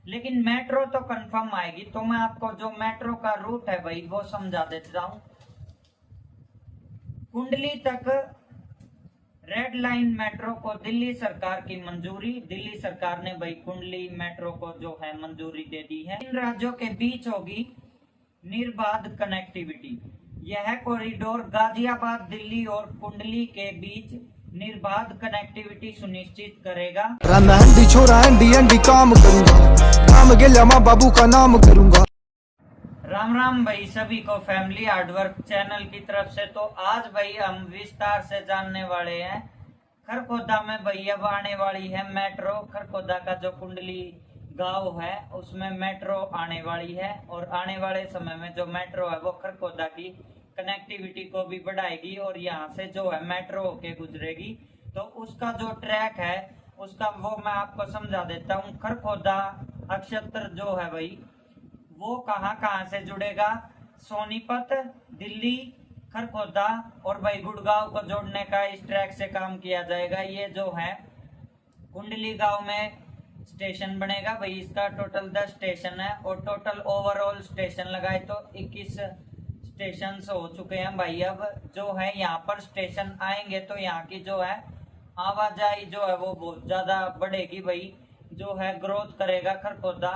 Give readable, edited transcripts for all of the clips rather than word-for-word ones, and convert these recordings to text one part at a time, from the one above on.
लेकिन मेट्रो तो कंफर्म आएगी। तो मैं आपको जो मेट्रो का रूट है भाई वो समझा देता हूं। कुंडली तक रेड लाइन मेट्रो को दिल्ली सरकार की मंजूरी। दिल्ली सरकार ने भाई कुंडली मेट्रो को जो है मंजूरी दे दी है। इन राज्यों के बीच होगी निर्बाध कनेक्टिविटी। यह कॉरिडोर गाजियाबाद, दिल्ली और कुंडली के बीच निर्बाध कनेक्टिविटी सुनिश्चित करेगा। मैं छोरा एंडी काम करूंगा, काम गेला माँ बाबू का नाम करूंगा। राम राम भाई सभी को फैमिली हार्डवर्क चैनल की तरफ से। तो आज भाई हम विस्तार से जानने वाले हैं खरखोदा में भाई अब आने वाली है मेट्रो। खरखोदा का जो कुंडली गांव है उसमें मेट्रो आने वाली है और आने वाले समय में जो मेट्रो है वो खरखोदा की कनेक्टिविटी को भी बढ़ाएगी और यहाँ से जो है मेट्रो होके गुजरेगी। तो उसका जो ट्रैक है उसका वो मैं आपको समझा देता हूँ। खरखोदा अक्षत्र जो है भाई वो कहाँ कहाँ से जुड़ेगा। सोनीपत, दिल्ली, खरखोदा और भाई गुड़गांव को जोड़ने का इस ट्रैक से काम किया जाएगा। ये जो है कुंडली गांव में स्टेशन बनेगा भाई। इसका टोटल 10 स्टेशन है और टोटल ओवरऑल स्टेशन लगाए तो 21 स्टेशन हो चुके हैं भाई। अब जो है यहाँ पर स्टेशन आएंगे तो यहाँ की जो है आवाजाही जो है वो बहुत ज्यादा बढ़ेगी भाई। जो है ग्रोथ करेगा खरखोदा।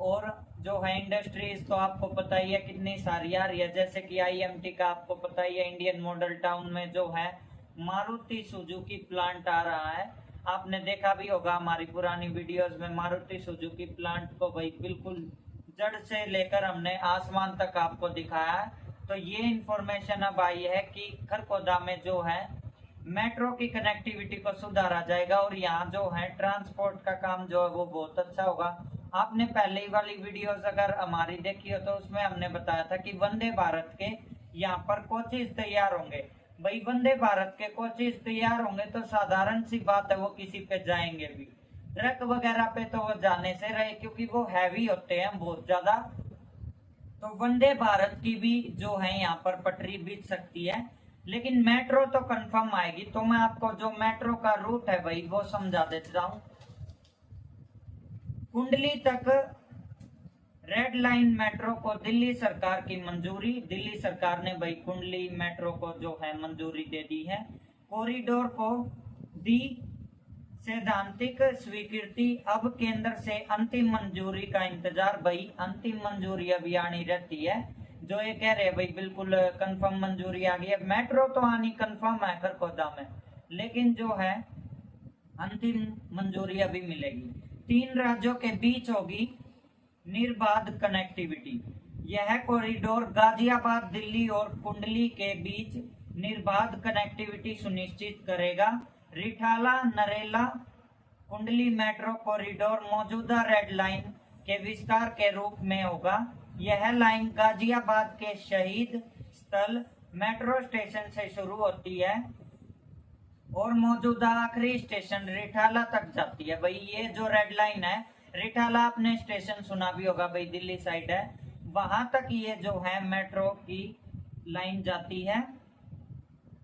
और जो है इंडस्ट्रीज तो आपको पता ही है कितनी सारी आ रही है, जैसे कि आईएमटी का आपको पता ही है। इंडियन मॉडल टाउन में जो है मारुति सुजुकी प्लांट आ रहा है। आपने देखा भी होगा हमारी पुरानी वीडियोस में मारुति सुजुकी प्लांट को भाई बिल्कुल जड़ से लेकर हमने आसमान तक आपको दिखाया है। तो ये इंफॉर्मेशन अब आई है कि खरखोदा में जो है मेट्रो की कनेक्टिविटी को सुधारा जाएगा और यहाँ जो है ट्रांसपोर्ट का काम जो है वो बहुत अच्छा होगा। आपने पहले ही वाली वीडियोस अगर हमारी देखी हो तो उसमें हमने बताया था कि वंदे भारत के यहाँ पर कोचेज तैयार होंगे भाई। वंदे भारत के कोचेज तैयार होंगे तो साधारण सी बात है वो किसी पे जाएंगे भी। ट्रक वगैरह पे तो वो जाने से रहे क्योंकि वो हैवी होते हैं बहुत ज्यादा। तो वंदे भारत की भी जो है यहाँ पर पटरी बीत सकती है, लेकिन मेट्रो तो कंफर्म आएगी। तो मैं आपको जो मेट्रो का रूट है भाई वो समझा देता हूँ। कुंडली तक रेड लाइन मेट्रो को दिल्ली सरकार की मंजूरी। दिल्ली सरकार ने भाई कुंडली मेट्रो को जो है मंजूरी दे दी है। कॉरिडोर को दी सैद्धांतिक स्वीकृति। अब केंद्र से अंतिम मंजूरी का इंतजार भाई। अंतिम मंजूरी अभी आनी रहती है। जो ये कह रहे हैं भाई बिल्कुल कंफर्म मंजूरी आ गई है। मेट्रो तो आनी कंफर्म है खरखोदा में, लेकिन जो है अंतिम मंजूरी अभी मिलेगी। 3 राज्यों के बीच होगी निर्बाध कनेक्टिविटी। यह कॉरिडोर गाजियाबाद, दिल्ली और कुंडली के बीच निर्बाध कनेक्टिविटी सुनिश्चित करेगा। रिठाला नरेला कुंडली मेट्रो कॉरिडोर मौजूदा रेड लाइन के विस्तार के रूप में होगा। यह लाइन गाजियाबाद के शहीद स्थल मेट्रो स्टेशन से शुरू होती है और मौजूदा आखिरी स्टेशन रिठाला तक जाती है भाई। ये जो रेड लाइन है रिठाला आपने स्टेशन सुना भी होगा भाई, दिल्ली साइड है, वहां तक ये जो है मेट्रो की लाइन जाती है।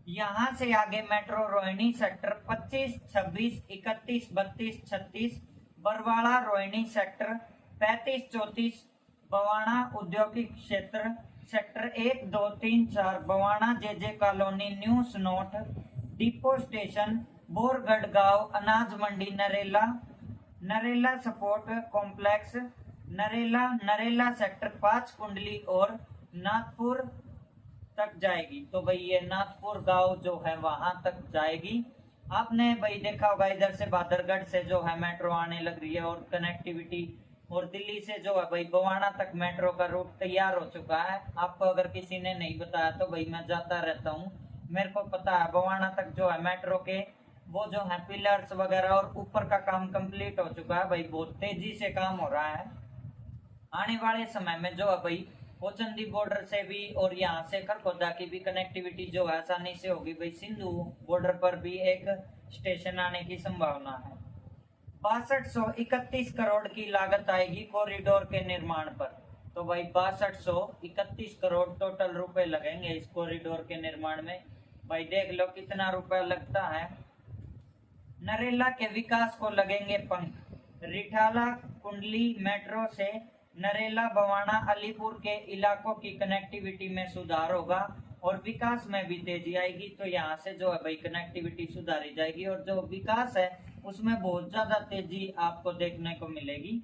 यहां से आगे metro Rohini sector 25, 26, 31, 32, 36, Barwala Rohini sector 35, 34, Bawana औद्योगिक क्षेत्र sector 1, 2, 3, 4, Bawana J J colony, new Sanoth depot station, Bhorgarh गांव, Anaj Mandi, Narela, Narela sports complex, Narela, Narela sector 5, Kundli और नागपुर तक जाएगी। तो भाई ये नागपुर गांव जो है वहां तक जाएगी। आपने भाई देखा होगा इधर से बादरगढ़ से जो है मेट्रो आने लग रही है और कनेक्टिविटी। और दिल्ली से जो है भाई बवाना तक मेट्रो का रूट तैयार हो चुका है। आपको अगर किसी ने नहीं बताया तो भाई मैं जाता रहता हूँ, मेरे को पता है। बवाना तक जो है मेट्रो के वो जो है पिलर्स वगैरह और ऊपर का काम कंप्लीट हो चुका है भाई। बहुत तेजी से काम हो रहा है। आने वाले समय में जो है भाई पोचंदी बॉर्डर से भी और यहाँ से खरखोदा की भी कनेक्टिविटी जो है आसानी से होगी भाई। सिंधु बॉर्डर पर भी एक स्टेशन आने की संभावना है। 6231 करोड़ की लागत आएगी कॉरिडोर के निर्माण पर। तो भाई 6231 करोड़ टोटल रुपए लगेंगे इस कॉरिडोर के निर्माण में। भाई देख लो कितना रुपया लगता है। नरेला के विकास को लगेंगे पंख। रिठाला कुंडली मेट्रो से नरेला, बवाना, अलीपुर के इलाकों की कनेक्टिविटी में सुधार होगा और विकास में भी तेजी आएगी। तो यहाँ से जो है भाई कनेक्टिविटी सुधारी जाएगी और जो विकास है उसमें बहुत ज्यादा तेजी आपको देखने को मिलेगी।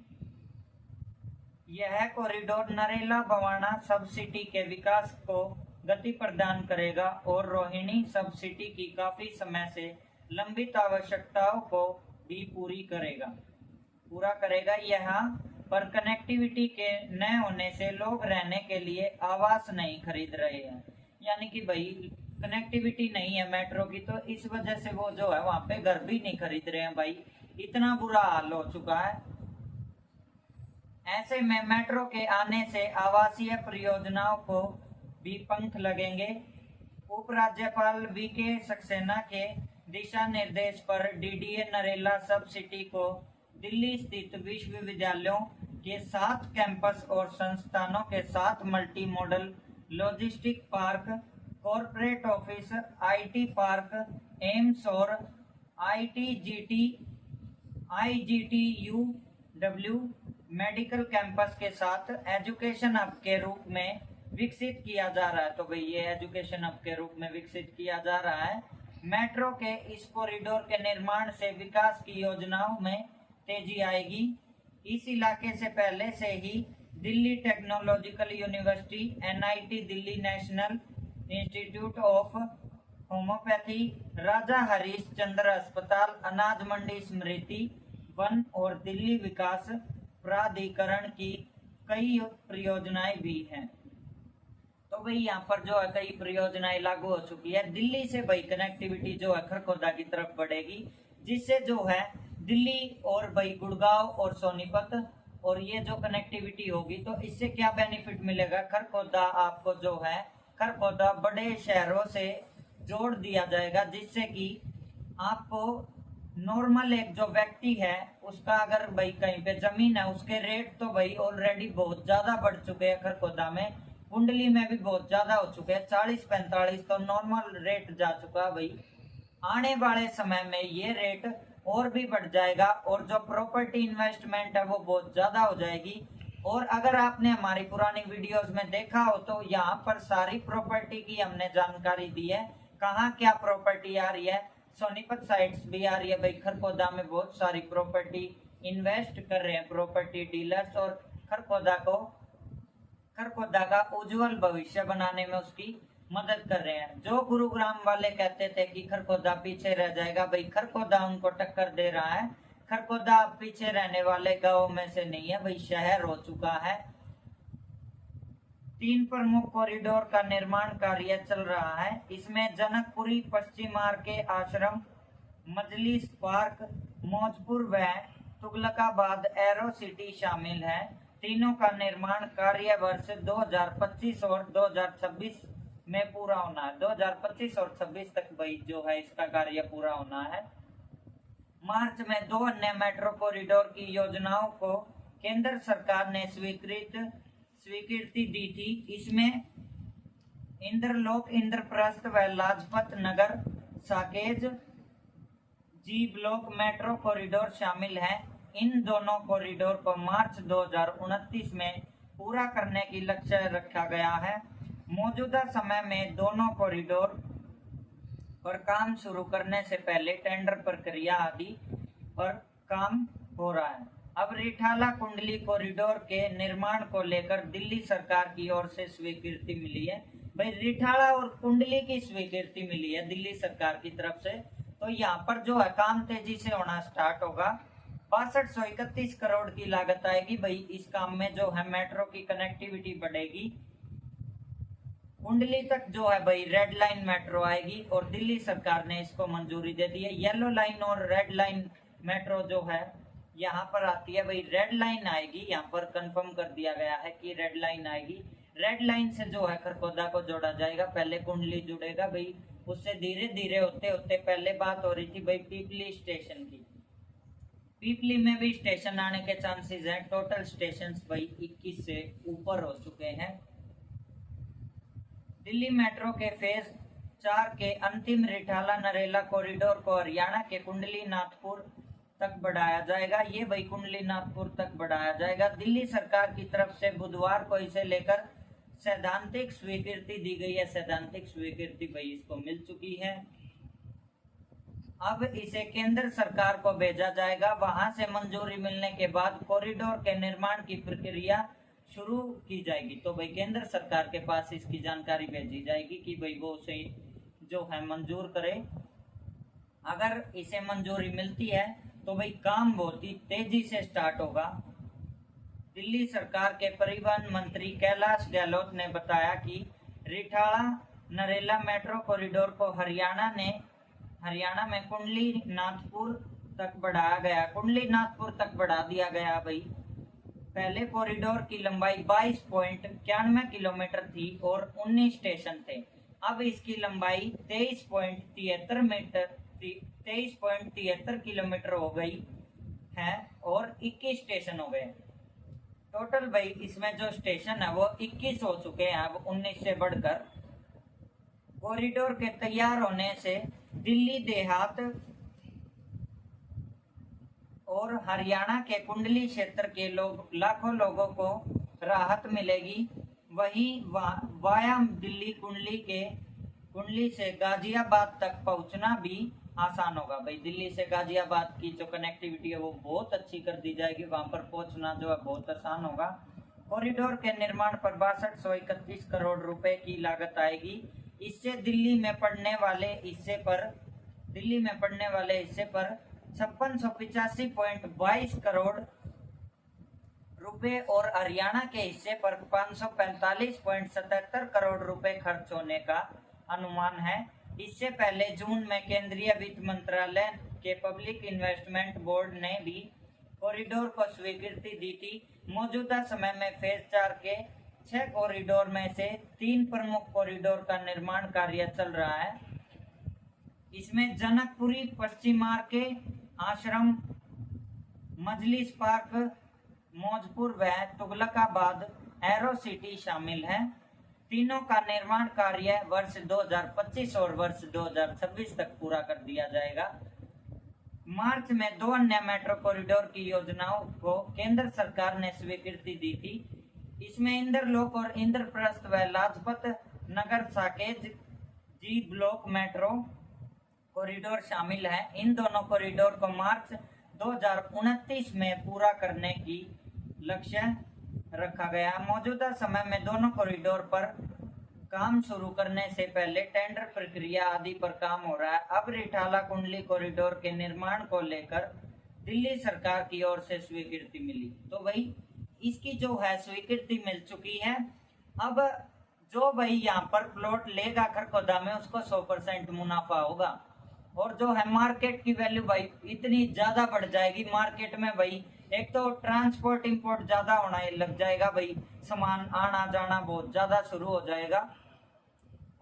यह कॉरिडोर नरेला बवाना सब सिटी के विकास को गति प्रदान करेगा और रोहिणी सब सिटी की काफी समय से लंबित आवश्यकताओं को भी पूरा करेगा। यहाँ पर कनेक्टिविटी के न होने से लोग रहने के लिए आवास नहीं खरीद रहे हैं, यानी कि भाई कनेक्टिविटी नहीं है मेट्रो की, तो इस वजह से वो जो है वहां पे घर भी नहीं खरीद रहे हैं भाई, इतना बुरा हाल हो चुका है। ऐसे में मेट्रो के आने से आवासीय परियोजनाओं को भी पंख लगेंगे। उपराज्यपाल वीके सक्सेना के दिशा निर्देश पर डीडीए नरेला सब सिटी को दिल्ली स्थित विश्वविद्यालयों के 7 कैंपस और संस्थानों के 7 multi modal logistic park, corporate office, IT park, AIIMS और आईजीटीयू मेडिकल कैंपस के साथ एजुकेशन हब के रूप में विकसित किया जा रहा है। तो भाई ये एजुकेशन हब के रूप में विकसित किया जा रहा है। मेट्रो के इस कॉरिडोर के निर्माण से विकास की योजनाओं में तेजी आएगी। इस इलाके से पहले से ही Delhi technological university, NIT Delhi, national institute of homoeopathy, Raja Harish Chandra अस्पताल, अनाज मंडी स्मृति वन और दिल्ली विकास प्राधिकरण की कई परियोजनाएं भी हैं। तो भाई यहाँ पर जो है कई परियोजनाएं लागू हो चुकी है। दिल्ली से भाई कनेक्टिविटी जो है खरखोदा की तरफ बढ़ेगी, जिससे जो है दिल्ली और भाई गुड़गांव और सोनीपत और ये जो कनेक्टिविटी होगी तो इससे क्या बेनिफिट मिलेगा। खरखोदा आपको जो है खरखोदा बड़े शहरों से जोड़ दिया जाएगा, जिससे कि आपको नॉर्मल एक जो व्यक्ति है उसका अगर भाई कहीं पे जमीन है उसके रेट तो भाई ऑलरेडी बहुत ज्यादा बढ़ चुके हैं। खरखोदा में, कुंडली में भी बहुत ज्यादा हो चुके हैं, 40-45 तो नॉर्मल रेट जा चुका है भाई। आने वाले समय में ये रेट और भी बढ़ जाएगा और जो प्रॉपर्टी इन्वेस्टमेंट है वो बहुत ज्यादा हो जाएगी। और अगर आपने हमारी पुरानी वीडियोस में देखा हो तो यहाँ पर सारी प्रॉपर्टी की हमने जानकारी दी है, कहाँ क्या प्रॉपर्टी आ रही है। सोनीपत साइट्स भी आ रही है भाई, खरखोदा में बहुत सारी प्रॉपर्टी इन्वेस्ट कर रहे हैं प्रॉपर्टी डीलर्स और खरखोदा का उज्जवल भविष्य बनाने में उसकी मदद कर रहे हैं। जो गुरुग्राम वाले कहते थे कि खरखोदा पीछे रह जाएगा, भाई खरखोदा उनको टक्कर दे रहा है। खरखोदा पीछे रहने वाले गांव में से नहीं है भाई, शहर हो चुका है। 3 प्रमुख कॉरिडोर का निर्माण कार्य चल रहा है। इसमें जनकपुरी पश्चिमार के आश्रम, मजलिस पार्क, मौजपुर व तुगलकाबाद एरो सिटी शामिल है। तीनों का निर्माण कार्य वर्ष 2025 और 2026 में पूरा होना है। 2025 और 26 तक भाई जो है इसका कार्य पूरा होना है। मार्च में 2 अन्य मेट्रो कॉरिडोर की योजनाओं को केंद्र सरकार ने स्वीकृति दी थी। इसमें इंद्रलोक, इंद्रप्रस्थ व लाजपत नगर साकेत जी ब्लॉक मेट्रो कॉरिडोर शामिल है। इन दोनों कॉरिडोर को मार्च 2029 में पूरा करने की लक्ष्य रखा गया है। मौजूदा समय में दोनों कॉरिडोर पर काम शुरू करने से पहले टेंडर प्रक्रिया आदि पर काम हो रहा है। अब रिठाला कुंडली कॉरिडोर के निर्माण को लेकर दिल्ली सरकार की ओर से स्वीकृति मिली है। भाई रिठाला और कुंडली की स्वीकृति मिली है दिल्ली सरकार की तरफ से। तो यहाँ पर जो है काम तेजी से होना स्टार्ट होगा। 6231 करोड़ की लागत आएगी भाई इस काम में, जो है मेट्रो की कनेक्टिविटी बढ़ेगी। कुंडली तक जो है भाई रेड लाइन मेट्रो आएगी और दिल्ली सरकार ने इसको मंजूरी दे दी है। येलो लाइन और रेड लाइन मेट्रो जो है यहाँ पर आती है भाई, रेड लाइन आएगी। यहाँ पर कंफर्म कर दिया गया है कि रेड लाइन आएगी। रेड लाइन से जो है खरखोदा को जोड़ा जाएगा, पहले कुंडली जुड़ेगा भाई, उससे धीरे धीरे होते होते पहले बात हो रही थी भाई पीपली स्टेशन की। पीपली में भी स्टेशन आने के चांसेस हैं। टोटल स्टेशन भाई 21 से ऊपर हो चुके हैं। दिल्ली मेट्रो के फेज 4 के अंतिम रिठाला नरेला कॉरिडोर को हरियाणा के कुंडली, नाथपुर, तक बढ़ाया जाएगा। ये भाई कुंडली नागपुर तक बढ़ाया जाएगा। दिल्ली सरकार की तरफ से बुधवार को इसे लेकर सैद्धांतिक स्वीकृति दी गई है। सैद्धांतिक स्वीकृति भाई इसको मिल चुकी है। अब इसे केंद्र सरकार को भेजा जाएगा। वहां से मंजूरी मिलने के बाद कॉरिडोर के निर्माण की प्रक्रिया शुरू की जाएगी। तो भाई केंद्र सरकार के पास इसकी जानकारी भेजी जाएगी कि भाई वो उसे जो है मंजूर करे। अगर इसे मंजूरी मिलती है तो भाई काम बहुत ही तेजी से स्टार्ट होगा। दिल्ली सरकार के परिवहन मंत्री कैलाश गहलोत ने बताया कि रिठाला नरेला मेट्रो कॉरिडोर को हरियाणा में कुंडली नागपुर तक बढ़ाया गया। कुंडली नागपुर तक बढ़ा दिया गया भाई। पहले कॉरिडोर की लंबाई 22.91 किलोमीटर थी और 19 स्टेशन थे। अब इसकी लंबाई 23.73 किलोमीटर हो गई है और 21 स्टेशन हो गए। टोटल भाई इसमें जो स्टेशन है वो 21 हो चुके हैं अब 19 से बढ़कर। कॉरिडोर के तैयार होने से दिल्ली देहात और हरियाणा के कुंडली क्षेत्र के लाखों लोगों को राहत मिलेगी। वहीं वाया दिल्ली कुंडली से गाजियाबाद तक पहुंचना भी आसान होगा। भाई दिल्ली से गाजियाबाद की जो कनेक्टिविटी है वो बहुत अच्छी कर दी जाएगी। वहां पर पहुंचना जो है बहुत आसान होगा। कॉरिडोर के निर्माण पर 6231 करोड़ रुपए की लागत आएगी। इससे दिल्ली में पड़ने वाले हिस्से पर 5685.22 करोड़ रुपए और हरियाणा के हिस्से पर 545.77 करोड़ रुपए खर्च होने का अनुमान है। इससे पहले जून में केंद्रीय वित्त मंत्रालय के पब्लिक इन्वेस्टमेंट बोर्ड ने भी कॉरिडोर को स्वीकृति दी थी। मौजूदा समय में फेज 4 के 6 कॉरिडोर में से 3 प्रमुख कॉरिडोर का निर्माण कार्य चल रहा है। इसमें जनकपुरी पश्चिमार के आश्रम, मजलिस पार्क, मौजपुर व तुगलकाबाद एरो सिटी शामिल है। तीनों का निर्माण कार्य वर्ष 2025 और वर्ष 2026 तक पूरा कर दिया जाएगा। मार्च में 2 अन्य मेट्रो कॉरिडोर की योजनाओं को केंद्र सरकार ने स्वीकृति दी थी। इसमें इंद्रलोक और इंद्रप्रस्थ व लाजपत नगर साकेत जी ब्लॉक मेट्रो कॉरिडोर शामिल है। इन दोनों कॉरिडोर को मार्च 2029 में पूरा करने की लक्ष्य रखा गया। मौजूदा समय में दोनों कॉरिडोर पर काम शुरू करने से पहले टेंडर प्रक्रिया आदि पर काम हो रहा है। अब रिठाला कुंडली कॉरिडोर के निर्माण को लेकर दिल्ली सरकार की ओर से स्वीकृति मिली। तो भाई इसकी जो है स्वीकृति मिल चुकी है। अब जो भाई यहाँ पर प्लॉट लेगा खरखोदा में उसको 100% मुनाफा होगा। और जो है मार्केट की वैल्यू भाई इतनी ज्यादा बढ़ जाएगी मार्केट में। भाई एक तो ट्रांसपोर्ट इंपोर्ट ज्यादा होना लग जाएगा। भाई सामान आना जाना बहुत ज्यादा शुरू हो जाएगा।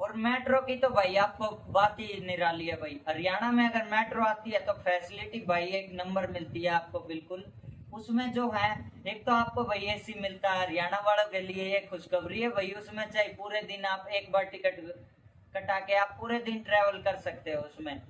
और मेट्रो की तो भाई आपको बात ही निराली है। भाई हरियाणा में अगर मेट्रो आती है तो फैसिलिटी भाई एक नंबर मिलती है आपको बिल्कुल। उसमें जो है एक तो आपको भाई एसी मिलता है। हरियाणा वालों के लिए ये खुशखबरी है भाई। उसमें चाहे पूरे दिन आप एक बार टिकट कटा के आप पूरे दिन ट्रेवल कर सकते हो उसमें।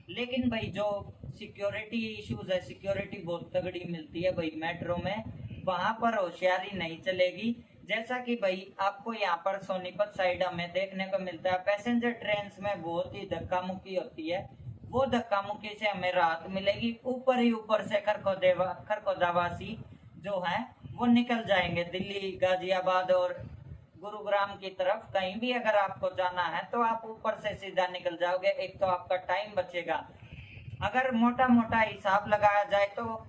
लेकिन भाई जो सिक्योरिटी इश्यूज है, सिक्योरिटी बहुत तगड़ी मिलती है भाई मेट्रो में। वहां पर होशियारी नहीं चलेगी। जैसा कि भाई आपको यहाँ पर सोनीपत साइड हमें देखने को मिलता है पैसेंजर ट्रेन में बहुत ही धक्का मुक्की होती है। वो धक्का मुक्की से हमें राहत मिलेगी। ऊपर ही ऊपर से खरखोदावासी जो है वो निकल जाएंगे दिल्ली, गाजियाबाद और गुरुग्राम की तरफ। कहीं भी अगर आपको जाना है तो आप ऊपर से सीधा निकल जाओगे। एक तो आपका टाइम बचेगा। अगर मोटा मोटा हिसाब लगाया जाए तो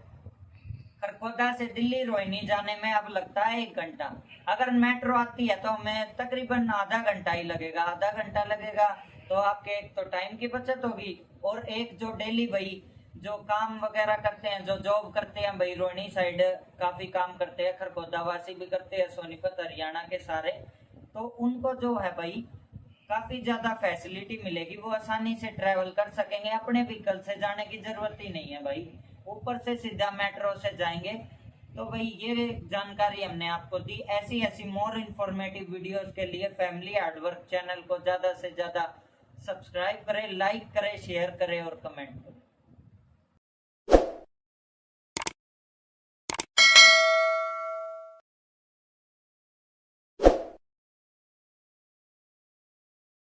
खरखोदा से दिल्ली रोहिणी जाने में अब लगता है 1 घंटा। अगर मेट्रो आती है तो हमें तकरीबन आधा घंटा ही लगेगा। आधा घंटा लगेगा तो आपके एक तो टाइम की बचत होगी और एक जो डेली भाई जो काम वगैरह करते हैं, जो जॉब करते हैं भाई रोहिणी साइड काफी काम करते हैं, खरखोदावासी भी करते हैं, सोनीपत हरियाणा के सारे, तो उनको जो है भाई काफी ज्यादा फैसिलिटी मिलेगी। वो आसानी से ट्रेवल कर सकेंगे। अपने व्हीकल से जाने की जरूरत ही नहीं है भाई। ऊपर से सीधा मेट्रो से जाएंगे। तो भाई ये जानकारी हमने आपको दी। ऐसी मोर इन्फॉर्मेटिव वीडियोस के लिए फैमिली हार्डवर्क चैनल को ज्यादा से ज्यादा सब्सक्राइब करें, लाइक करें, शेयर करें और कमेंट करें।